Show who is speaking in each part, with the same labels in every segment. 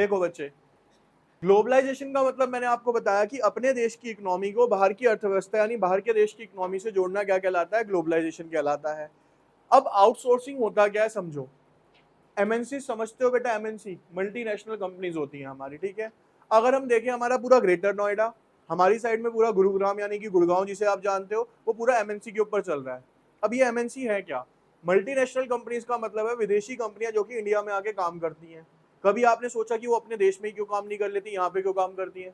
Speaker 1: देखो बच्चे, ग्लोबलाइजेशन का मतलब मैंने आपको बताया कि अपने देश की इकोनॉमी को बाहर की अर्थव्यवस्था यानी बाहर के देश की इकोनॉमी से जोड़ना क्या कहलाता है, ग्लोबलाइजेशन कहलाता है। अब आउटसोर्सिंग होता क्या है समझो। एमएनसी समझते हो बेटा, एमएनसी मल्टीनेशनल कंपनीज होती हैं हमारी, ठीक है। अगर हम देखें हमारा पूरा ग्रेटर नोएडा, हमारी साइड में पूरा गुरुग्राम यानी कि गुड़गांव जिसे आप जानते हो, वो पूरा एमएनसी के ऊपर चल रहा है। अब ये एमएनसी है क्या? मल्टीनेशनल कंपनीज का मतलब है विदेशी कंपनियां जो कि इंडिया में आके काम करती हैं। कभी आपने सोचा कि वो अपने देश में ही क्यों काम नहीं कर लेती, यहाँ पे क्यों काम करती हैं?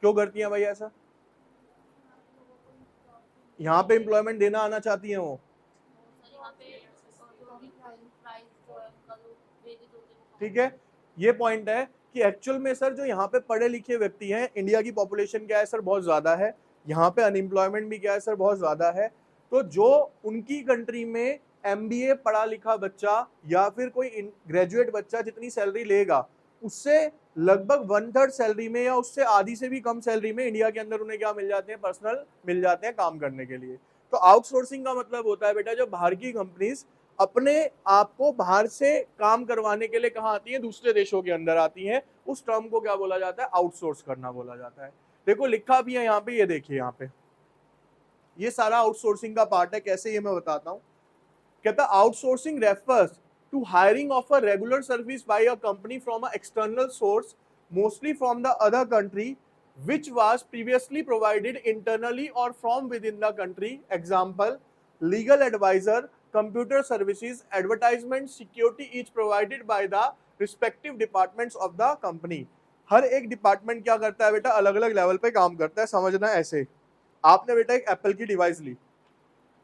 Speaker 1: क्यों करती हैं भाई ऐसा? यहाँ पे एम्प्लॉयमेंट देना आना चाहती हैं वो। ठीक है, ये पॉइंट है कि एक्चुअल में सर जो यहाँ पे पढ़े लिखे व्यक्ति हैं, इंडिया की पॉपुलेशन क्या है सर, बहुत ज्यादा है। यहाँ पे अनएम्प्लॉयमेंट भी क्या है सर, बहुत ज्यादा है। तो जो उनकी कंट्री में एमबीए पढ़ा लिखा बच्चा या फिर कोई ग्रेजुएट बच्चा जितनी सैलरी लेगा, उससे लगभग 1/3 सैलरी में या उससे आधी से भी कम सैलरी में इंडिया के अंदर उन्हें क्या मिल जाते हैं, पर्सनल मिल जाते हैं काम करने के लिए। तो आउटसोर्सिंग का मतलब होता है बेटा जब बाहर की कंपनीज अपने आप को बाहर से काम करवाने के लिए कहाँ आती है, दूसरे देशों के अंदर आती है। उस टर्म को क्या बोला जाता है, आउटसोर्स करना बोला जाता है। देखो लिखा भी है यहाँ पे, ये देखिए यहाँ पे, ये सारा आउटसोर्सिंग का पार्ट है। कैसे, ये मैं बताता हूँ। कहता outsourcing refers to hiring of a regular service by a company from a external source mostly from the other country which was previously provided internally or from within the country. Example, legal advisor, computer services, advertisement, security each provided by the respective departments of the company. हर एक department क्या करता है बेटा, अलग अलग level पे काम करता है। समझना ऐसे, आपने बेटा एक एप्पल की डिवाइस ली,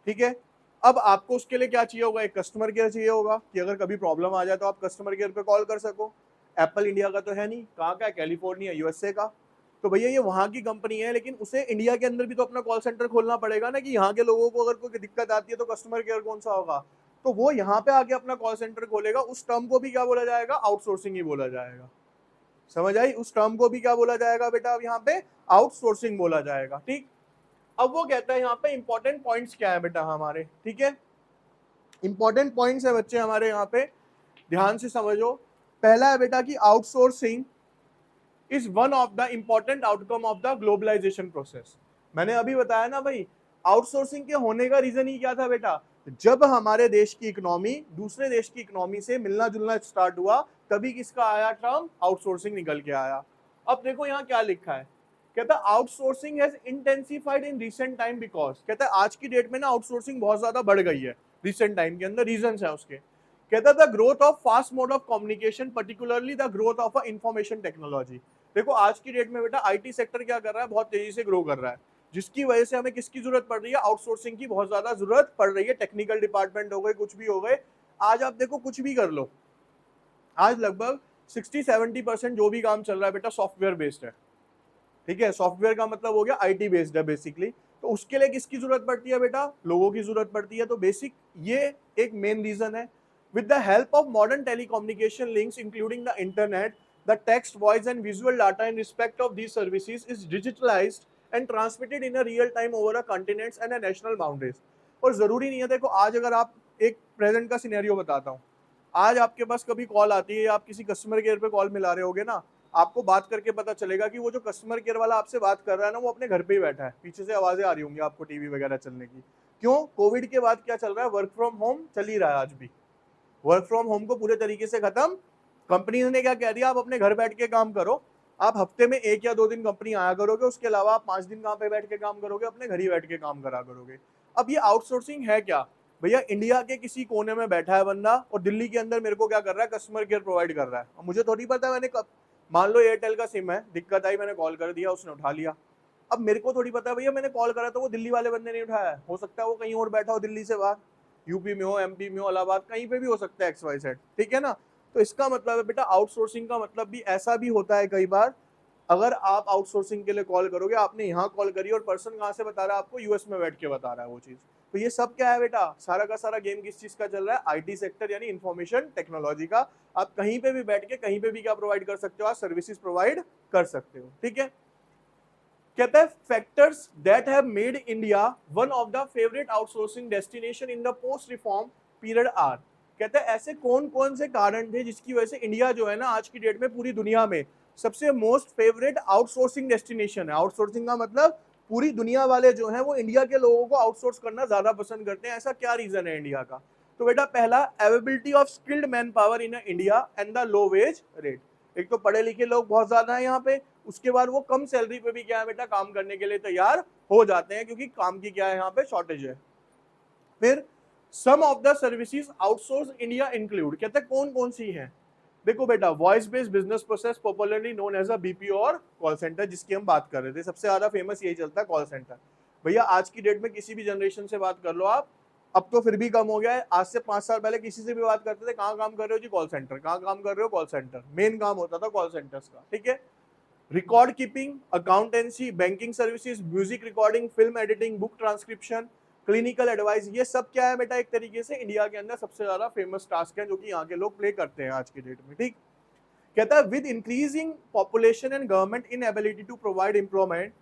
Speaker 1: ठीक है। अब आपको उसके लिए क्या चाहिए होगा, एक कस्टमर केयर चाहिए होगा कि अगर कभी प्रॉब्लम आ जाए तो आप कस्टमर केयर पे कॉल कर सको। एप्पल इंडिया का तो है नहीं, कहाँ का है, कैलिफोर्निया यूएसए का। तो भैया ये वहां की कंपनी है, लेकिन उसे इंडिया के अंदर भी तो अपना कॉल सेंटर खोलना पड़ेगा ना, कि यहाँ के लोगों को अगर कोई दिक्कत आती है तो कस्टमर केयर कौन सा होगा। तो वो यहाँ पे आके अपना कॉल सेंटर खोलेगा। उस टर्म को भी क्या बोला जाएगा, आउटसोर्सिंग ही बोला जाएगा। समझ आई, उस टर्म को भी क्या बोला जाएगा बेटा, अब यहाँ पे आउटसोर्सिंग बोला जाएगा। ठीक, अब वो कहता है यहाँ पे इंपॉर्टेंट पॉइंट्स क्या है बेटा हमारे, ठीक है। इंपॉर्टेंट पॉइंट्स है बच्चे हमारे यहाँ पे, ध्यान से समझो। पहला है बेटा कि outsourcing is one of the important outcome of the globalisation process. मैंने अभी बताया ना भाई, आउटसोर्सिंग के होने का रीजन ही क्या था बेटा, जब हमारे देश की इकोनॉमी दूसरे देश की इकोनॉमी से मिलना जुलना स्टार्ट हुआ, तभी किसका आया टर्म, आउटसोर्सिंग निकल के आया। अब देखो यहाँ क्या लिखा है, कहता है outsourcing has intensified in recent time because, कहता है आज की डेट में ना आउटसोर्सिंग बहुत ज्यादा बढ़ गई है रिसेंट टाइम के अंदर। रीजंस है उसके, कहता है the growth of fast mode of communication particularly the growth of information technology. देखो आज की डेट में बेटा आईटी सेक्टर क्या कर रहा है, बहुत तेजी से ग्रो कर रहा है, जिसकी वजह से हमें किसकी जरूरत पड़ रही है, आउटसोर्सिंग की बहुत ज्यादा जरूरत पड़ रही है। टेक्निकल डिपार्टमेंट हो गए, कुछ भी हो गए, आज आप देखो कुछ भी कर लो, आज लगभग 60-70% जो भी काम चल रहा है बेटा सॉफ्टवेयर बेस्ड है। ठीक है, सॉफ्टवेयर का मतलब हो गया आईटी बेस्ड है बेसिकली। तो उसके लिए किसकी जरूरत पड़ती है बेटा, लोगों की जरूरत पड़ती है। तो बेसिक ये एक मेन रीजन है। With the help of modern telecommunication links including the internet, the text, voice and visual data in respect of these services is digitalised and transmitted in a real time over a continents and a national boundaries. और जरूरी नहीं है, देखो आज अगर आप, एक present का सिनेरियो बताता हूँ, आज आपके पास कभी कॉल आती है, आप किसी कस्टमर केयर पे कॉल मिला रहे होगे ना, आपको बात करके पता चलेगा कि वो जो कस्टमर केयर वाला आपसे बात कर रहा है ना, वो अपने घर पे ही बैठा है, पीछे से आवाजें आ रही होंगी आपको टीवी वगैरह चलने की। क्यों, कोविड के बाद क्या चल रहा है, वर्क फ्रॉम होम चल ही रहा है आज भी। वर्क फ्रॉम होम को पूरे तरीके से खत्म, कंपनी ने क्या कह दिया, आप अपने घर बैठ के काम करो। आप हफ्ते में 1 या 2 दिन कंपनी आया करोगे, उसके अलावा आप 5 दिन कहाँ पे बैठ के काम करोगे, अपने घर ही बैठ के काम करा करोगे। अब ये आउटसोर्सिंग है क्या भैया, इंडिया के किसी कोने में बैठा है बंदा और दिल्ली के अंदर मेरे को क्या कर रहा है, कस्टमर केयर प्रोवाइड कर रहा है। और मुझे थोड़ी पता है, मैंने मान लो एयरटेल का सिम है, दिक्कत आई, मैंने कॉल कर दिया, उसने उठा लिया। अब मेरे को थोड़ी पता है भैया, मैंने कॉल करा तो वो दिल्ली वाले बंदे ने उठाया है, हो सकता है वो कहीं और बैठा हो दिल्ली से बाहर, यूपी में हो, एमपी में हो, इलाहाबाद, कहीं पे भी हो सकता है, XYZ। ठीक है ना। तो इसका मतलब है बेटा आउटसोर्सिंग का मतलब भी ऐसा भी होता है कई बार, अगर आप आउटसोर्सिंग के लिए कॉल करोगे, आपने यहाँ कॉल करी और पर्सन कहाँ से बता रहा है आपको, यूएस में बैठ के बता रहा है वो चीज। तो ये सब क्या है बेटा, सारा का सारा गेम किस चीज का चल रहा है, आईटी सेक्टर यानी इंफॉर्मेशन टेक्नोलॉजी का। आप कहीं पे भी बैठ के कहीं पे भी क्या प्रोवाइड कर सकते हो, आप सर्विसेज प्रोवाइड कर सकते हो। ठीक है, कहता है factors that have made India one of the favourite outsourcing destination in the post reform period are. कहते हैं ऐसे कौन कौन से कारण थे जिसकी वजह से इंडिया जो है ना आज की डेट में पूरी दुनिया में सबसे मोस्ट फेवरेट आउटसोर्सिंग डेस्टिनेशन है। आउटसोर्सिंग का मतलब पूरी दुनिया वाले जो हैं वो इंडिया के लोगों को आउटसोर्स करना ज्यादा पसंद करते हैं। ऐसा क्या रीजन है इंडिया का? तो बेटा पहला, availability of skilled man power in India and the low wage rate. एक तो पढ़े लिखे लोग बहुत ज्यादा है यहाँ पे, उसके बाद वो कम सैलरी पे भी क्या है बेटा काम करने के लिए तैयार हो जाते हैं, क्योंकि काम की क्या है यहाँ पे शॉर्टेज है। फिर some of the services outsource India include, कहते हैं कौन कौन सी हैं? देखो बेटा, voice based business process popularly known as a BPO और कॉल सेंटर, जिसकी हम बात कर रहे थे, सबसे ज्यादा फेमस यही चलता है कॉल सेंटर। भैया आज की डेट में किसी भी जनरेशन से बात कर लो आप, अब तो फिर भी कम हो गया है, आज से 5 साल पहले किसी से भी बात करते थे, कहाँ काम कर रहे हो जी? Call centre. कहाँ काम कर रहे हो? Call centre. मेन काम होता था कॉल सेंटर्स का, ठीक है। Record keeping, accountancy, banking services, music recording, film editing, book transcription, clinical advice, ये सब क्या है बेटा एक तरीके से इंडिया के अंदर सबसे ज्यादा फेमस टास्क है जो कि यहाँ के लोग प्ले करते हैं आज की डेट में, ठीक। कहता है with increasing population and government inability to provide employment,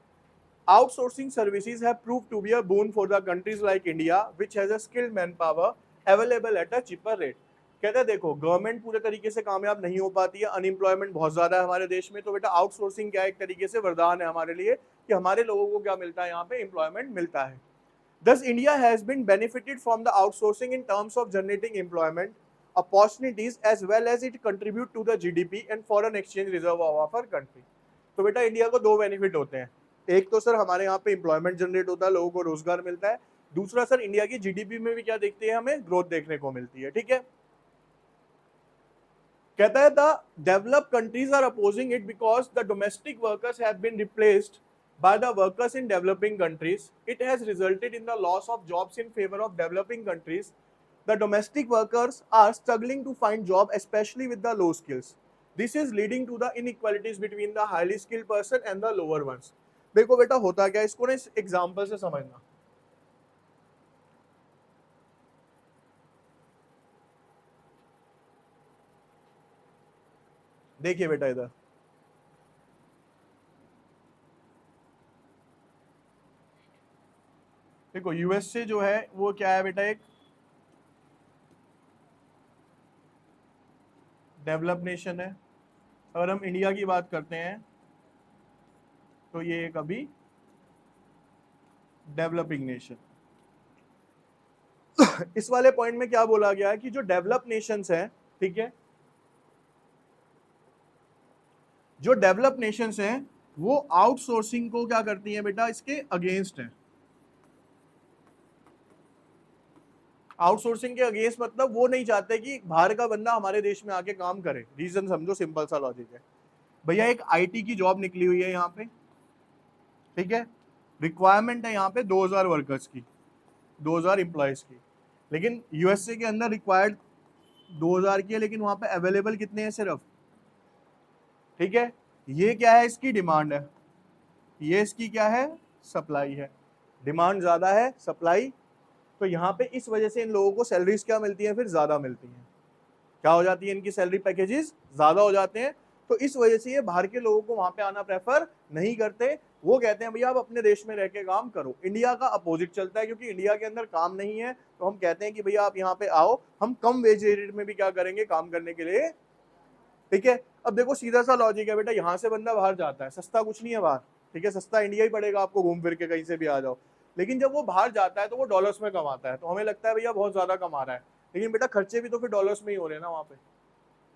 Speaker 1: outsourcing services have proved to be a boon for the countries like India which has a skilled manpower available at a cheaper rate। कहते हैं देखो, government पूरे तरीके से कामयाब नहीं हो पाती है, अनएम्प्लॉयमेंट बहुत ज्यादा है हमारे देश में, तो बेटा आउटसोर्सिंग क्या एक तरीके से वरदान है हमारे लिए कि हमारे लोगों को क्या मिलता है यहाँ पे? एम्प्लॉयमेंट मिलता है। Thus, India has been benefited from the outsourcing in terms of generating employment opportunities as well as it contribute to the GDP and foreign exchange reserve of our country। तो बेटा इंडिया को दो benefit होते हैं, एक तो sir हमारे यहाँ पे एम्प्लॉयमेंट जनरेट होता है, लोगों को रोजगार मिलता है, दूसरा सर इंडिया की जीडीपी में भी क्या देखते हैं? हमें ग्रोथ देखने को मिलती है, ठीक है। कहता है the developed countries are opposing it because the domestic workers have been replaced by the workers in developing countries. It has resulted in the loss of jobs in favor of developing countries. The domestic workers are struggling to find job, especially with the low skills. This is leading to the inequalities between the highly skilled person and the lower ones. देखो बेटा होता क्या है, इसको ना इस example से समझना। देखिए बेटा इधर, देखो यूएस से जो है वो क्या है बेटा? एक डेवलप नेशन है। अगर हम इंडिया की बात करते हैं तो ये एक अभी डेवलपिंग नेशन। इस वाले पॉइंट में क्या बोला गया है कि जो डेवलप नेशंस हैं, ठीक है, जो डेवलप नेशंस हैं वो आउटसोर्सिंग को क्या करती हैं बेटा? इसके अगेंस्ट है। आउटसोर्सिंग के अगेंस्ट मतलब वो नहीं चाहते कि बाहर का बंदा हमारे देश में आके काम करे। रीजन समझो, सिंपल सा लॉजिक है भैया। एक आईटी की जॉब निकली हुई है यहाँ पे, ठीक है, रिक्वायरमेंट है यहाँ पे 2000 वर्कर्स की, 2000 एम्प्लॉयज की, लेकिन यूएसए के अंदर रिक्वायर्ड 2000 की है, लेकिन वहां पे अवेलेबल कितने हैं? सिर्फ, ठीक है। ये क्या है? इसकी डिमांड है, ये इसकी क्या है? सप्लाई है। डिमांड ज्यादा है, सप्लाई, तो यहाँ पे इस वजह से इन लोगों को सैलरीज क्या मिलती है? फिर ज्यादा मिलती हैं। क्या हो जाती है? इनकी सैलरी पैकेजेस ज्यादा हो जाते हैं, तो इस वजह से ये बाहर के लोगों को वहां पे आना प्रेफर नहीं करते। वो कहते हैं भैया आप अपने देश में रह के काम करो। इंडिया का अपोजिट चलता है, क्योंकि इंडिया के अंदर काम नहीं है, तो हम कहते हैं कि भैया आप यहाँ पे आओ, हम कम वेज रेट में भी क्या करेंगे? काम करने के लिए, ठीक है। अब देखो सीधा सा लॉजिक है बेटा, यहाँ से बंदा बाहर जाता है, सस्ता कुछ नहीं है बाहर, ठीक है, सस्ता इंडिया ही पड़ेगा आपको, घूम फिर के कहीं से भी आ जाओ। लेकिन जब वो बाहर जाता है तो वो डॉलर्स में कमाता है, तो हमें लगता है भैया बहुत ज्यादा कमा रहा है, लेकिन बेटा खर्चे भी तो फिर डॉलर्स में ही हो रहे हैं ना वहाँ पे,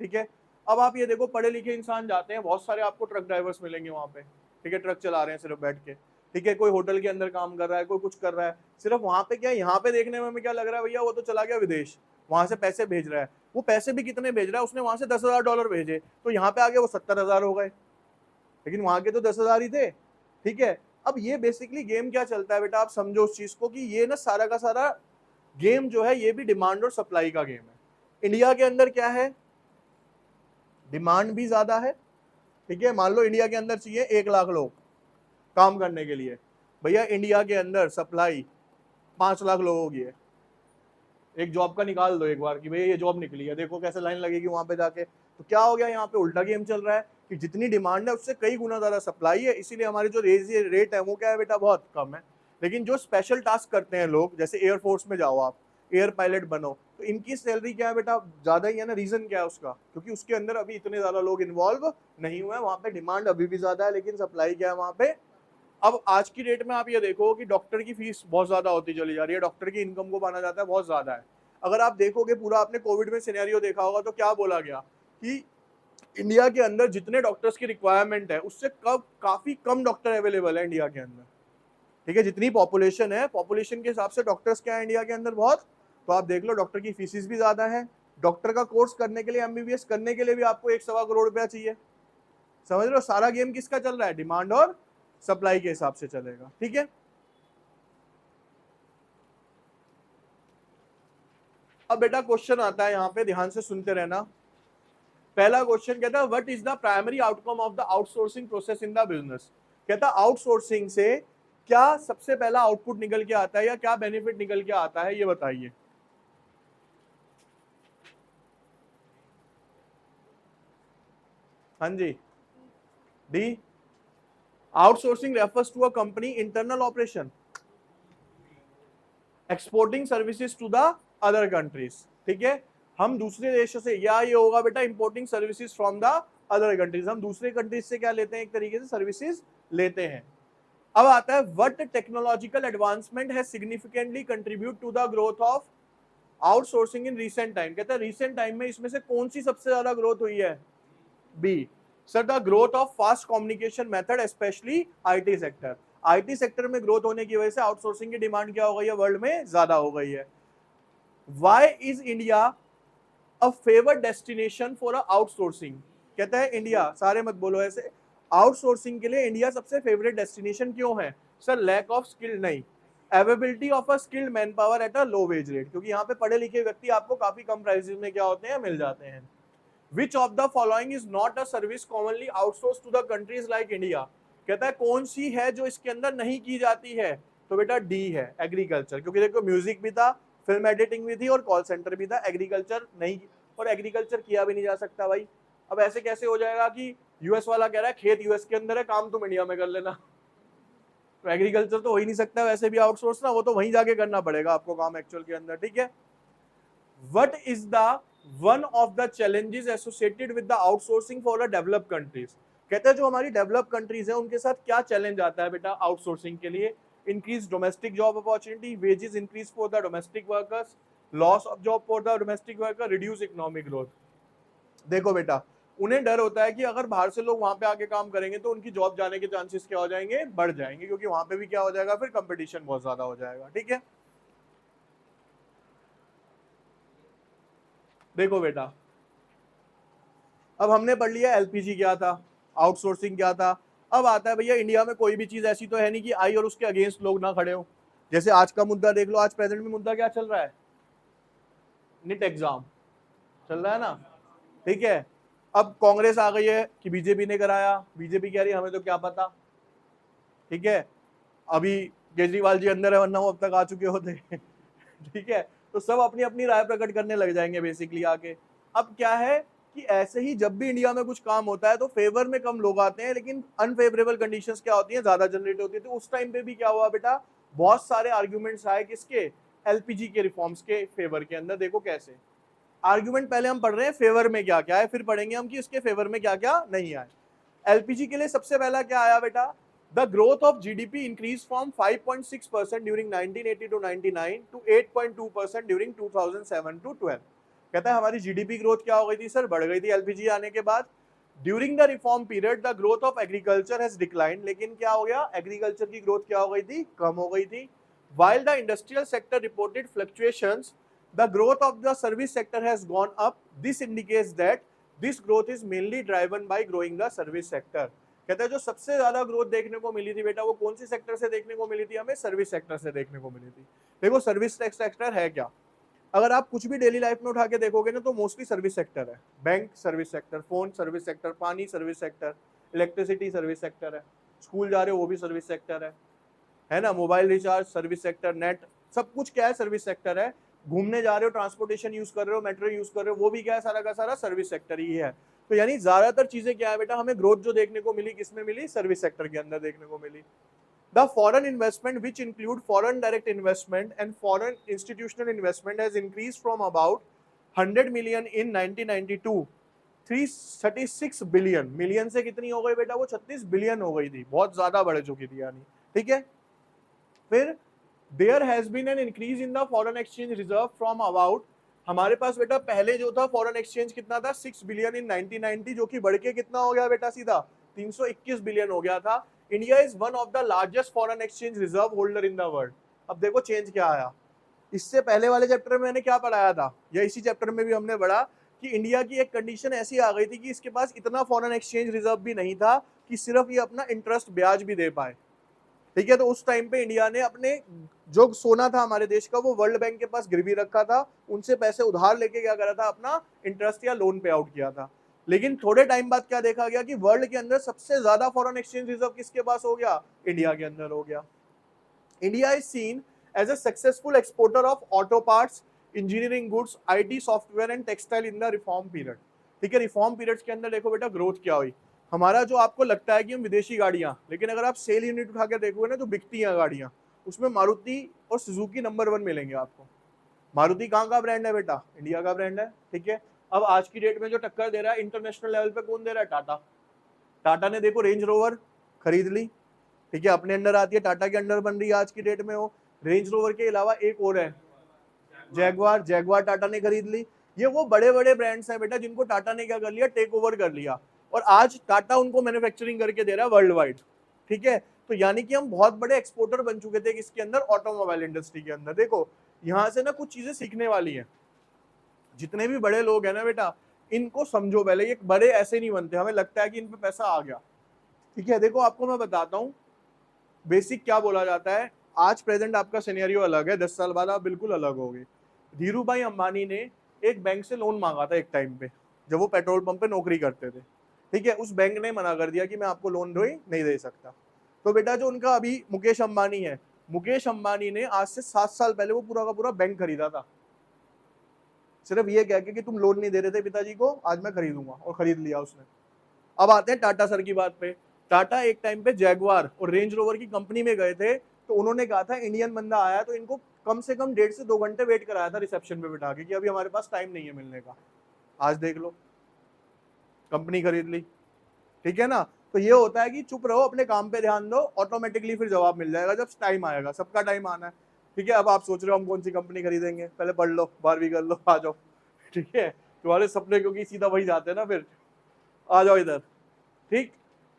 Speaker 1: ठीक है। अब आप ये देखो, पढ़े लिखे इंसान जाते हैं, बहुत सारे आपको ट्रक ड्राइवर्स मिलेंगे वहाँ पे, ठीक है, ट्रक चला रहे हैं सिर्फ बैठ के, ठीक है, कोई होटल के अंदर काम कर रहा है, कोई कुछ कर रहा है, सिर्फ वहाँ पे क्या, यहाँ पे देखने में हमें क्या लग रहा है भैया वो तो चला गया विदेश, वहां से पैसे भेज रहा है। वो पैसे भी कितने भेज रहा है? उसने वहां से $10,000 भेजे, तो यहाँ पे आगे वो 70,000 हो गए, लेकिन वहां के तो 10,000 ही थे, ठीक है। अब ये बेसिकली गेम क्या चलता है बेटा, आप समझो उस चीज को कि ये ना सारा का सारा गेम जो है ये भी डिमांड और सप्लाई का गेम है। इंडिया के अंदर क्या है? डिमांड भी ज्यादा है, ठीक है। मान लो इंडिया के अंदर चाहिए 1 लाख लोग काम करने के लिए, भैया इंडिया के अंदर सप्लाई 5 लाख लोगों की है। एक जॉब का निकाल दो एक बार कि भैया ये जॉब निकली है, देखो कैसे लाइन लगेगी वहां पे जाके। तो क्या हो गया, यहाँ पे उल्टा गेम चल रहा है कि जितनी डिमांड है उससे कई गुना ज्यादा सप्लाई है, इसीलिए हमारी जो रेट है वो क्या है बेटा? बहुत कम है। लेकिन जो स्पेशल टास्क करते हैं लोग, जैसे एयरफोर्स में जाओ आप, एयर पायलट बनो, तो इनकी सैलरी क्या है बेटा, ज्यादा ही है ना। रीजन क्या है उसका, क्योंकि उसके अंदर अभी इतने ज्यादा लोग इन्वॉल्व नहीं हुए हैं, वहां पे डिमांड अभी भी ज्यादा है लेकिन सप्लाई क्या है वहां पे। अब आज की डेट में आप ये देखो कि डॉक्टर की फीस बहुत ज्यादा होती चली जा रही है, डॉक्टर की इनकम को माना जाता है बहुत ज्यादा है। अगर आप देखोगे पूरा, आपने कोविड में सिनेरियो देखा होगा तो क्या बोला गया कि इंडिया के अंदर जितने डॉक्टर्स की रिक्वायरमेंट है उससे काफी कम डॉक्टर अवेलेबल है इंडिया के अंदर। ठीक है, जितनी पॉपुलेशन है, पॉपुलेशन के हिसाब से डॉक्टर्स क्या है इंडिया के अंदर बहुत। तो आप देख लो डॉक्टर की फीसिस भी ज्यादा है। डॉक्टर का कोर्स करने के लिए, एमबीबीएस करने के लिए भी आपको 1.25 करोड़ रुपया चाहिए। समझ लो सारा गेम किसका चल रहा है, डिमांड और सप्लाई के हिसाब से चलेगा। ठीक है, अब बेटा क्वेश्चन आता है यहाँ पे, ध्यान से सुनते रहना। पहला क्वेश्चन कहता है what is the primary outcome of the outsourcing process in the business. कहता है आउटसोर्सिंग से क्या सबसे पहला आउटपुट निकल के आता है या क्या बेनिफिट निकल के आता है, ये बताइए। हाँ जी, D. Outsourcing refers to a company internal operation exporting services to the other countries. ठीक है, हम दूसरे देशों से, या ये होगा बेटा importing services from the other countries, हम दूसरे कंट्रीज से क्या लेते हैं, एक तरीके से सर्विसेज लेते हैं। अब आता है what technological advancement has significantly contribute to the growth of outsourcing in recent time. कहता है रीसेंट टाइम में इसमें से कौन सी सबसे ज्यादा ग्रोथ हुई है, B sir the growth of fast communication method specially IT sector. IT sector में ग्रोथ होने की वजह से आउटसोर्सिंग की डिमांड क्या हो गई है, वर्ल्ड में ज्यादा हो गई है। Why is India a favoured destination for outsourcing. कहता है इंडिया, सारे मत बोलो ऐसे, आउटसोर्सिंग के लिए इंडिया सबसे फेवरेट डेस्टिनेशन क्यों है। सर लैक ऑफ स्किल नहीं, availability of a skilled man power at a low wage rate, क्योंकि यहाँ पे पढ़े लिखे व्यक्ति आपको काफी कम प्राइसेस में क्या होते हैं, मिल जाते हैं। Which of the following is not a service commonly outsourced to the countries like India। कहता है कौन सी है जो इसके अंदर नहीं की जाती है, तो बेटा डी है एग्रीकल्चर, क्योंकि देखो म्यूजिक भी था, फिल्म एडिटिंग भी थी और कॉल सेंटर भी था, एग्रीकल्चर नहीं, और एग्रीकल्चर किया भी नहीं जा सकता भाई। अब ऐसे कैसे हो जाएगा कि यूएस वाला कह रहा है खेत यूएस के अंदर है, काम तुम इंडिया में कर लेना, तो एग्रीकल्चर तो हो ही नहीं सकता वैसे भी आउटसोर्स ना, वो तो वहीं जाके करना पड़ेगा आपको काम एक्चुअल के अंदर। ठीक है, what is the one of the challenges associated with the outsourcing for the developed countries। कहते हैं जो हमारी डेवलप कंट्रीज हैं उनके साथ क्या चैलेंज आता है बेटा आउटसोर्सिंग के लिए। Increase domestic job opportunity, wages increase for the domestic workers, loss of job for the domestic worker, reduce economic growth. देखो बेटा, उन्हें डर होता है कि अगर बाहर से लोग वहां पे आके काम करेंगे तो उनकी जॉब जाने के चांसेस क्या हो जाएंगे, बढ़ जाएंगे, क्योंकि वहां पे भी क्या हो जाएगा, फिर कंपटीशन बहुत ज्यादा हो जाएगा। ठीक है, देखो बेटा अब हमने पढ़ लिया एलपीजी क्या था, आउटसोर्सिंग क्या था। अब आता है भैया इंडिया में कोई भी चीज ऐसी तो है नहीं कि आई और उसके अगेंस्ट लोग ना खड़े हो। जैसे आज का मुद्दा देख लो, आज प्रेजेंट में मुद्दा क्या चल रहा है, नीट एग्जाम चल रहा है ना। ठीक है, अब कांग्रेस आ गई है कि बीजेपी ने कराया, बीजेपी कह रही है हमें तो क्या पता। ठीक है, अभी केजरीवाल जी अंदर है, वरना वो अब तक आ चुके होते। ठीक है, तो सब अपनी अपनी राय प्रकट करने लग जाएंगे बेसिकली आके। अब क्या है कि ऐसे ही जब भी इंडिया में कुछ काम होता है तो फेवर में कम लोग आते हैं, लेकिन अनफेवरेबल कंडीशंस क्या होती हैं, ज्यादा जनरेट होती है। तो उस टाइम पे भी क्या हुआ बेटा, बहुत सारे आर्ग्यूमेंट्स आए किसके, एलपीजी के रिफॉर्म्स के फेवर के अंदर। देखो कैसे आर्ग्यूमेंट, पहले हम पढ़ रहे हैं फेवर में क्या क्या है, फिर पढ़ेंगे हम कि इसके फेवर में क्या क्या नहीं आए। एलपीजी के लिए सबसे पहला क्या आया बेटा, the growth of GDP increase from 5.6% during 1980 to 99 to 8.2% during 2007 to 12। कहता है हमारी जीडीपी ग्रोथ क्या हो गई थी सर, बढ़ गई थी एलपीजी आने के बाद। During the reform period the growth of agriculture has declined, लेकिन क्या हो गया, एग्रीकल्चर की ग्रोथ क्या हो गई थी, कम हो गई थी। while the industrial sector reported fluctuations, the growth of the service sector has gone up। this indicates that this growth is mainly driven by growing the service sector। कहता है जो सबसे ज्यादा ग्रोथ देखने को मिली थी बेटा, वो कौन सी सेक्टर से देखने को मिली थी, हमें सर्विस सेक्टर से देखने को मिली थी। देखो सर्विस सेक्टर है क्या, अगर आप कुछ भी डेली लाइफ में उठा के देखोगे ना तो मोस्टली सर्विस सेक्टर है। Bank service sector, phone service sector, पानी service sector, electricity service sector है, स्कूल जा रहे हो वो भी सर्विस सेक्टर है ना, mobile recharge service sector, net, सब कुछ क्या है, सर्विस सेक्टर है। घूमने जा रहे हो, ट्रांसपोर्टेशन यूज कर रहे हो, मेट्रो यूज कर रहे हो, वो भी क्या है, सारा का सारा सर्विस सेक्टर ही है। तो यानी ज्यादातर चीजें क्या है बेटा, हमें ग्रोथ जो देखने को मिली किसमें मिली, सर्विस सेक्टर के अंदर देखने को मिली। The foreign investment, which include foreign direct investment and foreign institutional investment, has increased from about 100 million in 1992 336 billion, million से कितनी हो गई बेटा, वो 36 बिलियन हो गई थी, बहुत ज्यादा बढ़ चुकी थी यानी, ठीक है। फिर there has been an increase in the foreign exchange reserve from about, हमारे पास बेटा पहले जो था फॉरेन एक्सचेंज कितना था 6 बिलियन इन 1990, जो कि बढ़ के कितना हो गया बेटा सीधा 321 बिलियन हो गया था। India is one of the largest foreign exchange reserve holder in the world. अब देखो चेंज क्या आया, इससे पहले वाले चैप्टर में मैंने क्या पढ़ाया था, या इसी चैप्टर में भी हमने पढ़ा कि इंडिया की एक कंडीशन ऐसी आ गई थी कि इसके पास इतना फॉरेन एक्सचेंज रिजर्व भी नहीं था कि सिर्फ ये अपना इंटरेस्ट ब्याज भी दे पाए, ठीक है। तो उस टाइम पे इंडिया ने अपने जो सोना था हमारे देश का वो वर्ल्ड बैंक के पास गिरवी रखा था, उनसे पैसे उधार लेके क्या करा था, अपना इंटरेस्ट या लोन पे आउट किया था। लेकिन थोड़े टाइम बाद क्या देखा गया कि वर्ल्ड के अंदर सबसे ज्यादा फॉरेन एक्सचेंज रिजर्व किसके पास हो गया, इंडिया के अंदर हो गया। India is scene as a successful exporter of auto parts, engineering goods, IT software and textile in the reform period। ठीक है, रिफॉर्म पीरियड्स के अंदर देखो बेटा ग्रोथ क्या हुई हमारा, जो आपको लगता है कि हम विदेशी गाड़ियां, लेकिन अगर आप सेल यूनिट उठा के देखोगे ना जो बिकती हैं गाड़ियां, उसमें मारुति और सुजुकी नंबर 1 मिलेंगे आपको। मारुति कहाँ का ब्रांड है बेटा, इंडिया का ब्रांड है, ठीक है। अब आज की डेट में जो टक्कर दे रहा है इंटरनेशनल लेवल पे कौन दे रहा है, टाटा। टाटा ने देखो रेंज रोवर खरीद ली, ठीक है, अपने अंडर आती है, टाटा के अंडर बन रही है आज की डेट में। वो रेंज रोवर के अलावा एक और है जैगवार, जैगवार टाटा ने खरीद ली। ये वो बड़े बड़े ब्रांड्स हैं बेटा जिनको टाटा ने क्या कर लिया, टेक ओवर कर लिया, और आज टाटा उनको मैन्युफैक्चरिंग करके दे रहा है वर्ल्ड वाइड, ठीक है। तो यानी कि हम बहुत बड़े एक्सपोर्टर बन चुके थे इसके अंदर, ऑटोमोबाइल इंडस्ट्री के अंदर। देखो यहाँ से ना कुछ चीजें सीखने वाली है, जितने भी बड़े लोग हैं ना बेटा इनको समझो पहले, ये बड़े ऐसे नहीं बनते, हमें लगता है कि इन पे पैसा आ गया, ठीक है। देखो आपको मैं बताता हूँ बेसिक क्या बोला जाता है, आज प्रेजेंट आपका सिनेरियो अलग है, 10 साल बाद आप बिल्कुल अलग होगे। धीरू भाई अंबानी ने एक बैंक से लोन मांगा था एक टाइम पे, जब वो पेट्रोल पंप पे नौकरी करते थे, ठीक है। उस बैंक ने मना कर दिया कि मैं आपको लोन नहीं दे सकता। तो बेटा जो उनका अभी मुकेश अंबानी है, मुकेश अंबानी ने आज से 7 साल पहले वो पूरा का पूरा बैंक खरीदा था, सिर्फ ये कह के कि तुम लोन नहीं दे रहे थे पिताजी को, आज मैं खरीदूंगा, और खरीद लिया उसने। अब आते हैं टाटा सर की बात पे। टाटा एक टाइम पे जैगवार और रेंज रोवर की कंपनी में गए थे, तो उन्होंने कहा था इंडियन बंदा आया तो इनको कम से कम 1.5 से 2 घंटे वेट कराया था रिसेप्शन पे बिठा के कि अभी हमारे पास टाइम नहीं है मिलने का। आज देख लो कंपनी खरीद ली, ठीक है ना। तो ये होता है कि चुप रहो, अपने काम पे ध्यान दो, ऑटोमेटिकली फिर जवाब मिल जाएगा जब टाइम आएगा, सबका टाइम आना है, ठीक है। अब आप सोच रहे हो हम कौन सी कंपनी खरीदेंगे, पहले पढ़ लो, 12वीं कर लो, आ जाओ, ठीक है। तुम्हारे सपने क्योंकि सीधा वही जाते हैं ना, फिर आ जाओ इधर, ठीक।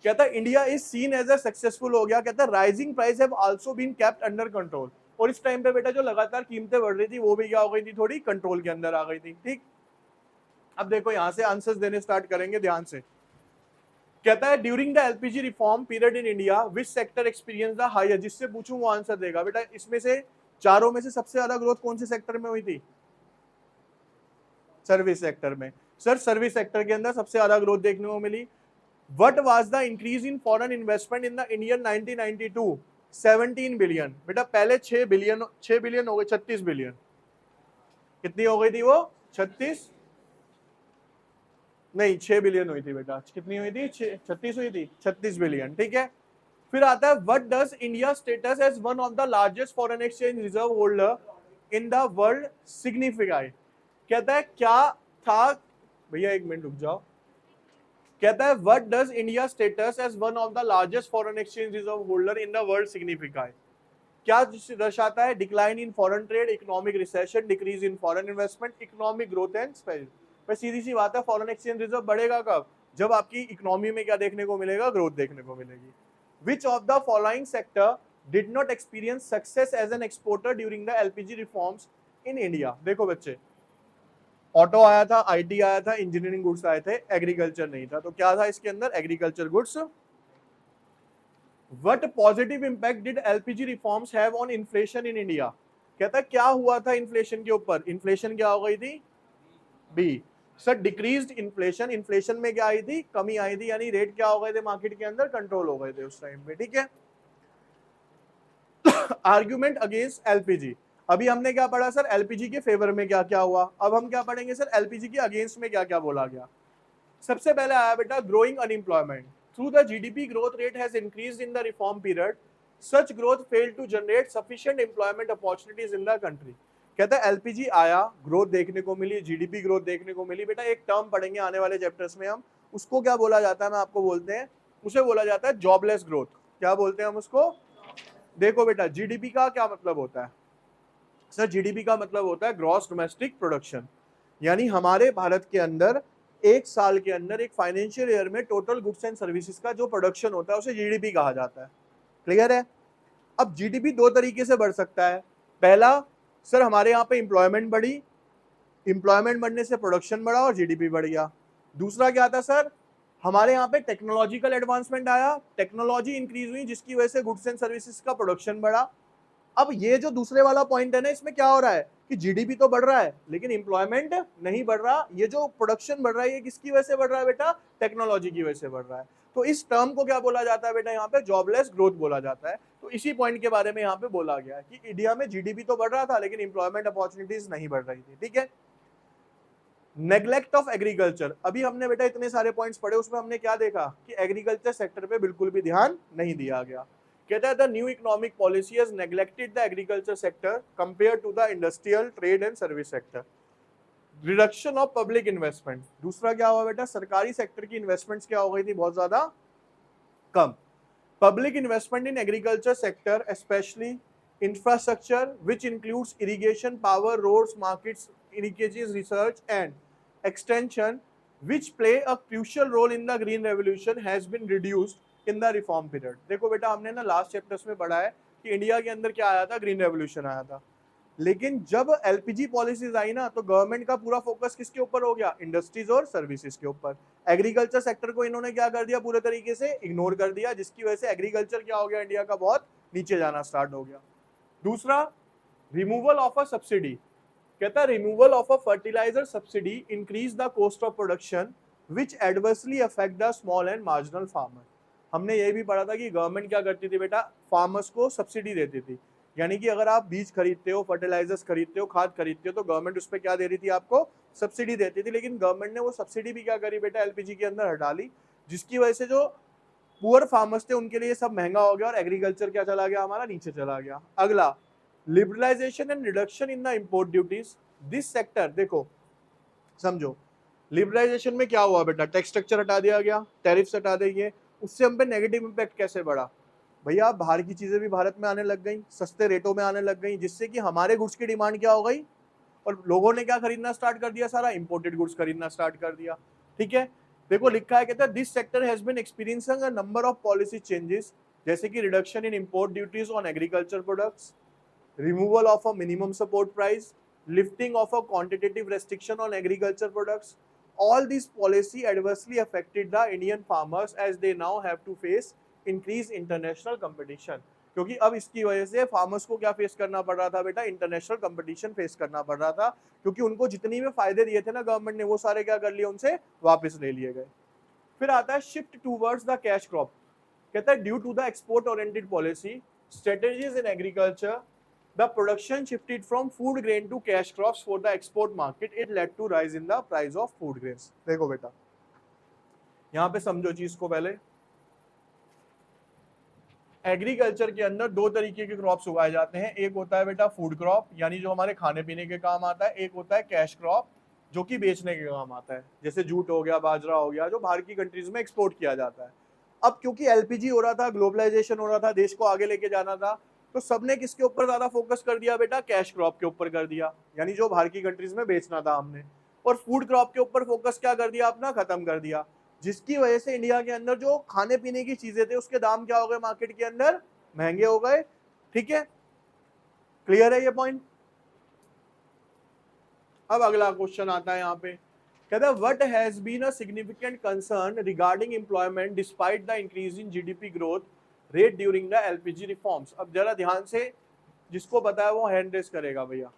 Speaker 1: कहता है India is seen as a successful, हो गया, कहता है rising price have also been kept under control, और इस टाइम पे बेटा जो लगातार कीमतें बढ़ रही थी वो भी क्या हो गई थी, थोड़ी कंट्रोल के अंदर आ गई थी, ठीक। अब देखो यहां से आंसर्स देने स्टार्ट करेंगे ध्यान से। कहता है during the LPG reform period in India which sector experience the highest, जिससे पूछूं वो आंसर देगा बेटा। इसमें से चारों में से सबसे ज्यादा ग्रोथ कौन से सेक्टर में हुई थी, सर्विस सेक्टर में। सर सर्विस सेक्टर के अंदर सबसे ज्यादा ग्रोथ देखने को मिली। What was the increase in foreign investment in the Indian 1992? 17 billion, बेटा पहले 6 बिलियन हो गए 36 बिलियन, कितनी हो गई थी वो 36, नहीं 6 बिलियन हुई थी बेटा, कितनी हुई थी 36 हुई थी, 36 बिलियन, ठीक है। फिर आता है what does India status as one of the largest foreign exchange reserve holder in the world signify, कहता है क्या था, भैया एक मिनट रुक जाओ। कहता है what does India status as one of the largest foreign exchange reserve holder in the world signify, क्या दर्शाता है, decline in foreign trade, economic recession, decrease in foreign investment, economic growth and spell. पर सीधी सी बात है foreign exchange reserve बढ़ेगा कब, जब आपकी इकोनॉमी में क्या देखने को मिलेगा, ग्रोथ देखने को मिलेगी। Which of the following sector did not experience success as an exporter during the LPG reforms in India. देखो बच्चे ऑटो आया था, आईटी आया था, इंजीनियरिंग गुड्स आए थे, एग्रीकल्चर नहीं था, तो क्या था इसके अंदर, agriculture goods. What positive impact did LPG reforms have on inflation in India, कहता क्या हुआ था इन्फ्लेशन के ऊपर, इन्फ्लेशन क्या हो गई थी, B. Sir decreased inflation, inflation में क्या आई थी, कमी आई थी, यानी रेट क्या हो गए थे मार्केट के अंदर, कंट्रोल हो गए थे उस टाइम पे, ठीक है। आर्ग्यूमेंट अगेंस्ट एलपीजी, अभी हमने क्या पढ़ा सर, एलपीजी के फेवर में क्या क्या हुआ, अब हम क्या पढ़ेंगे सर, एलपीजी के अगेंस्ट में क्या क्या बोला गया। सबसे पहले आया बेटा growing unemployment, through the GDP growth rate has increased in the reform period, such growth failed to generate sufficient employment opportunities in the country. कहता है एलपीजी आया, ग्रोथ देखने को मिली, जीडीपी ग्रोथ देखने को मिली। बेटा एक टर्म पढ़ेंगे आने वाले चैप्टर्स में हम, उसको क्या बोला जाता है, मैं आपको बोलते हैं, उसे बोला जाता है जॉबलेस ग्रोथ। क्या बोलते हैं हम उसको? देखो बेटा जीडीपी का क्या मतलब होता है सर? जीडीपी का मतलब होता है ग्रॉस डोमेस्टिक प्रोडक्शन, यानी हमारे भारत के अंदर एक साल के अंदर एक फाइनेंशियल ईयर में टोटल गुड्स एंड सर्विसेज का जो प्रोडक्शन होता है उसे जीडीपी कहा जाता है। क्लियर है? अब जीडीपी दो तरीके से बढ़ सकता है। पहला, सर हमारे यहाँ पे एम्प्लॉयमेंट बढ़ी, एम्प्लॉयमेंट बढ़ने से प्रोडक्शन बढ़ा और जीडीपी बढ़ गया। दूसरा क्या था सर? हमारे यहाँ पे टेक्नोलॉजिकल एडवांसमेंट आया, टेक्नोलॉजी इंक्रीज हुई जिसकी वजह से गुड्स एंड सर्विसेज का प्रोडक्शन बढ़ा। अब ये जो दूसरे वाला पॉइंट है ना, इसमें क्या हो रहा है कि जीडीपी तो बढ़ रहा है लेकिन एम्प्लॉयमेंट नहीं बढ़ रहा। ये जो प्रोडक्शन बढ़ रहा है ये किसकी वजह से बढ़ रहा है बेटा? टेक्नोलॉजी की वजह से बढ़ रहा है। तो इस टर्म को क्या बोला जाता है बेटा? यहाँ पे जॉबलेस ग्रोथ बोला जाता है। तो इसी पॉइंट के बारे में यहाँ पे बोला गया है कि इंडिया में जीडीपी तो बढ़ रहा था लेकिन एम्प्लॉयमेंट अपॉर्चुनिटीज नहीं बढ़ रही थी। ठीक है? नेग्लेक्ट ऑफ एग्रीकल्चर, अभी हमने बेटा इतने सारे पॉइंट्स पढ़े, उसमें हमने क्या देखा कि एग्रीकल्चर सेक्टर पे बिल्कुल भी ध्यान नहीं दिया गया। कहता है the new economic policy has neglected the agriculture sector compare to the industrial, trade and service sector. Reduction of public investment, दूसरा क्या हुआ बेटा? सरकारी सेक्टर की इन्वेस्टमेंट्स क्या हो गई थी? बहुत ज्यादा कम। Public investment in agriculture sector specially infrastructure which includes irrigation, power, roads, markets, irrigations, research and extension which play a crucial role in the green revolution has been reduced in the reform period। देखो बेटा हमने ना last chapters में पढ़ा है कि India के अंदर क्या आया था? ग्रीन रेवोल्यूशन आया था। लेकिन जब एलपीजी पॉलिसीज आई ना तो गवर्नमेंट का पूरा फोकस किसके ऊपर हो गया? इंडस्ट्रीज और सर्विसेज के ऊपर। एग्रीकल्चर सेक्टर को इन्होंने क्या कर दिया? पूरे तरीके से इग्नोर कर दिया, जिसकी वजह से एग्रीकल्चर क्या हो गया? इंडिया का बहुत नीचे जाना स्टार्ट हो गया। दूसरा, रिमूवल ऑफ अ सब्सिडी। कहता है removal of a fertiliser subsidy increase the cost of production which adversely affect the small and marginal farmer. हमने ये भी पढ़ा था कि गवर्नमेंट क्या करती थी बेटा? फार्मर्स को सब्सिडी देती थी, यानी कि अगर आप बीज खरीदते हो, फर्टिलाइजर्स खरीदते हो, खाद खरीदते हो तो गवर्नमेंट उस पर क्या दे रही थी? आपको सब्सिडी देती थी। लेकिन गवर्नमेंट ने वो सब्सिडी भी क्या करी बेटा? एलपीजी के अंदर हटा ली, जिसकी वजह से जो पुअर फार्मर्स थे उनके लिए सब महंगा हो गया और एग्रीकल्चर क्या चला गया? हमारा नीचे चला गया। अगला, liberalisation and reduction in the import duties. This sector, देखो समझो, लिबरलाइजेशन में क्या हुआ बेटा? टैक्स स्ट्रक्चर हटा दिया गया, टैरिफ्स हटा दिए, उससे हम पे नेगेटिव इंपैक्ट कैसे बढ़ा? भैया बाहर की चीजें भी भारत में आने लग गई, सस्ते रेटों में आने लग गई, जिससे कि हमारे गुड्स की डिमांड क्या हो गई? और लोगों ने क्या खरीदना स्टार्ट कर दिया? सारा इंपोर्टेड गुड्स खरीदना स्टार्ट कर दिया। ठीक है? देखो लिखा है, कहता है this sector has been experiencing a number of policy changes, जैसे कि reduction in import duties on agriculture products, removal of a minimum support price, lifting of a quantitative restriction on agriculture products. All these policy adversely affected the Indian farmers as they now have to face increased international competition। क्योंकि अब इसकी वजह से farmers को क्या face करना पड़ रहा था बेटा? इंटरनेशनल कंपटीशन फेस करना पड़ रहा था, क्योंकि उनको जितनी भी फायदे दिए थे ना गवर्नमेंट ने, वो सारे क्या कर लिए? उनसे वापस ले लिए गए। फिर आता है shift towards the cash crop. कहता है due to the export oriented policy strategies in agriculture, the production shifted from food grain to cash crops for the export market. It led to rise in the price of food grains। देखो बेटा यहां पे समझो चीज को पहले, agriculture के अंदर दो तरीके के क्रॉप्स उगाए जाते हैं। एक होता है बेटा फूड क्रॉप, यानी जो हमारे खाने पीने के काम आता है। एक होता है कैश क्रॉप, जो कि बेचने के काम आता है, जैसे जूट हो गया, बाजरा हो गया, जो बाहर की कंट्रीज में एक्सपोर्ट किया जाता है। अब क्योंकि एलपीजी हो रहा था, ग्लोबलाइजेशन हो रहा था, देश को आगे लेके जाना था, तो सबने किसके ऊपर ज्यादा फोकस कर दिया बेटा? कैश क्रॉप के ऊपर कर दिया, यानी जो बाहर की कंट्रीज में बेचना था हमने। और फूड क्रॉप के ऊपर फोकस क्या कर दिया? अपना खत्म कर दिया, जिसकी वजह से इंडिया के अंदर जो खाने पीने की चीजें थे उसके दाम क्या हो गए? मार्केट के अंदर महंगे हो गए। ठीक है? क्लियर है ये पॉइंट? अब अगला क्वेश्चन आता है यहाँ पे, कहता है what has been a significant concern regarding employment despite the increase in GDP growth rate during the LPG reforms. अब जरा ध्यान से जिसको पता है वो हैंड रेस करेगा भैया।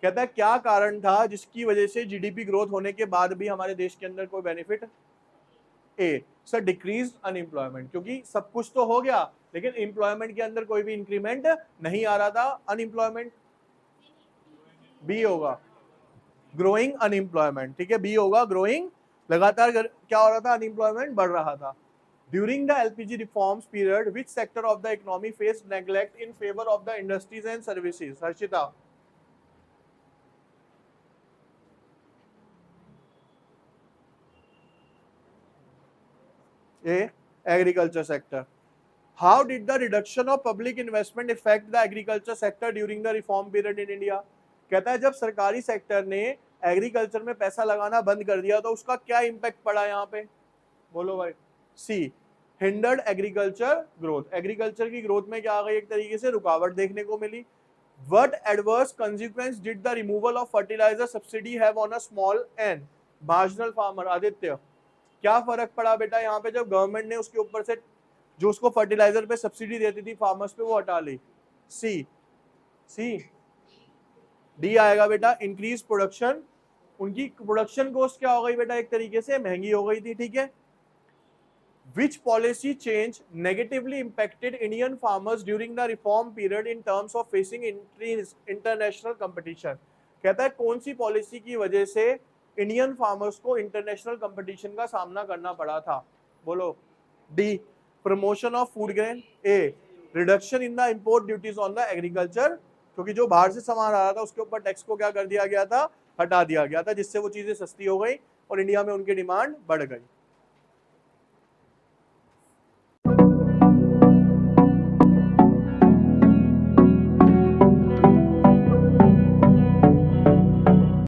Speaker 1: कहता है क्या कारण था जिसकी वजह से जीडीपी ग्रोथ होने के बाद भी हमारे देश के अंदर कोई बेनिफिट? ए सर डिक्रीज अनएम्प्लॉयमेंट, क्योंकि सब कुछ तो हो गया लेकिन एम्प्लॉयमेंट के अंदर कोई भी इंक्रीमेंट नहीं आ रहा था। अनएम्प्लॉयमेंट बी होगा, ग्रोइंग अनएम्प्लॉयमेंट। ठीक है, बी होगा ग्रोइंग, लगातार क्या हो रहा था? अनएम्प्लॉयमेंट बढ़ रहा था। During the LPG reforms period, which sector of the economy faced neglect in favor of the industries and services? Harshita. A. Agriculture sector. How did the reduction of public investment affect the agriculture sector during the reform period in India? कहता है जब सरकारी sector ने agriculture में पैसा लगाना बंद कर दिया तो उसका क्या इम्पैक्ट पड़ा यहाँ पे? बोलो भाई. C. Hindered agriculture growth. Agriculture की ग्रोथ में क्या आ गई? एक तरीके से रुकावट देखने को मिली. What adverse consequence did the removal of fertilizer subsidy have on a small and marginal farmer? Aditya, क्या फर्क पड़ा बेटा यहाँ पे जब गवर्नमेंट ने उसके ऊपर से जो उसको फर्टिलाइजर पे सब्सिडी देती थी फार्मर्स पे वो हटा ली? सी. सी. डी आएगा बेटा. Increase production. उनकी प्रोडक्शन कॉस्ट क्या हो गई बेटा? एक तरीके से महंगी हो गई थी. ठीक है. Which policy change negatively impacted Indian farmers during the reform period in terms of facing international competition? कहता है कौन सी पॉलिसी की वजह से इंडियन फार्मर्स को इंटरनेशनल कंपटीशन का सामना करना पड़ा था? बोलो. D. Promotion of food grain. A. Reduction in the import duties on the agriculture. क्योंकि जो बाहर से सामान आ रहा था उसके ऊपर टैक्स को क्या कर दिया गया था? हटा दिया गया था, जिससे वो चीजें सस्ती हो गई और इंडिया में उनकी डिमांड बढ़ गई.